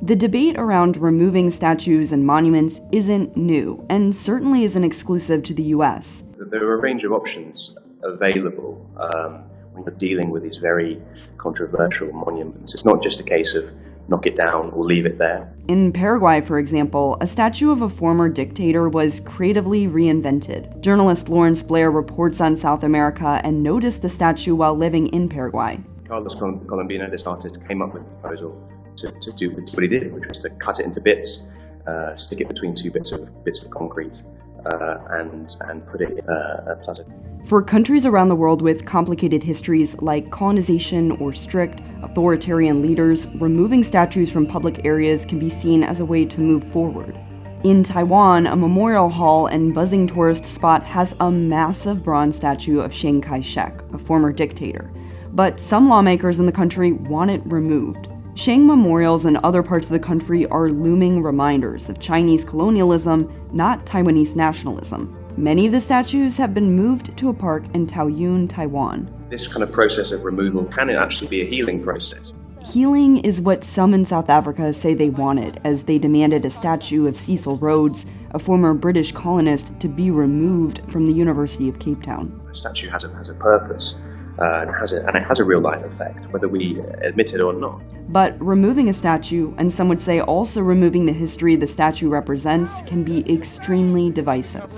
The debate around removing statues and monuments isn't new, and certainly isn't exclusive to the US. There are a range of options available when you're dealing with these very controversial monuments. It's not just a case of knock it down or leave it there. In Paraguay, for example, a statue of a former dictator was creatively reinvented. Journalist Lawrence Blair reports on South America and noticed the statue while living in Paraguay. Carlos Colombino, this artist, came up with a proposal to do what he did, which was to cut it into bits, stick it between two bits of concrete, and put it in a plaza. For countries around the world with complicated histories like colonization or strict, authoritarian leaders, removing statues from public areas can be seen as a way to move forward. In Taiwan, a memorial hall and buzzing tourist spot has a massive bronze statue of Kai-shek, a former dictator. But some lawmakers in the country want it removed. Shang memorials in other parts of the country are looming reminders of Chinese colonialism, not Taiwanese nationalism. Many of the statues have been moved to a park in Taoyuan, Taiwan. This kind of process of removal can actually be a healing process. Healing is what some in South Africa say they wanted, as they demanded a statue of Cecil Rhodes, a former British colonist, to be removed from the University of Cape Town. A statue has a purpose. And it has a real-life effect, whether we admit it or not. But removing a statue, and some would say also removing the history the statue represents, can be extremely divisive.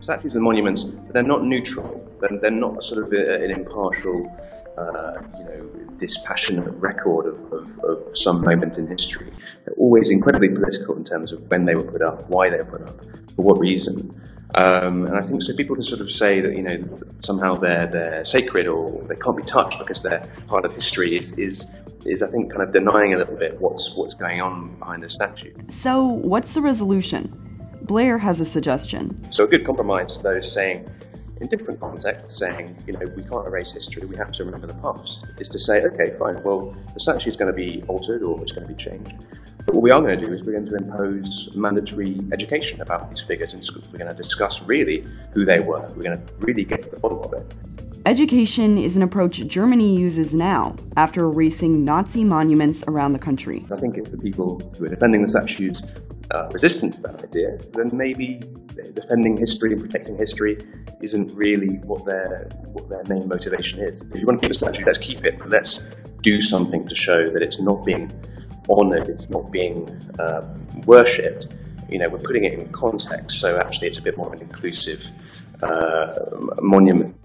Statues and monuments, they're not neutral. They're not sort of an impartial, dispassionate record of some moment in history. They're always incredibly political in terms of when they were put up, why they were put up, for what reason. And I think so people can sort of say that, somehow they're sacred or they can't be touched because they're part of history is I think kind of denying a little bit what's going on behind the statue. So what's the resolution? Blair has a suggestion. So a good compromise to those saying, in different contexts, saying, we can't erase history, we have to remember the past, is to say, okay, fine, well, the statue is going to be altered or it's going to be changed. But what we are going to do is we're going to impose mandatory education about these figures in schools. We're going to discuss really who they were. We're going to really get to the bottom of it. Education is an approach Germany uses now, after erasing Nazi monuments around the country. I think if the people who are defending the statues are resistant to that idea, then maybe defending history and protecting history isn't really what their main motivation is. If you want to keep a statue, let's keep it, but let's do something to show that it's not being honoured, it's not being worshipped. We're putting it in context, so actually it's a bit more of an inclusive monument.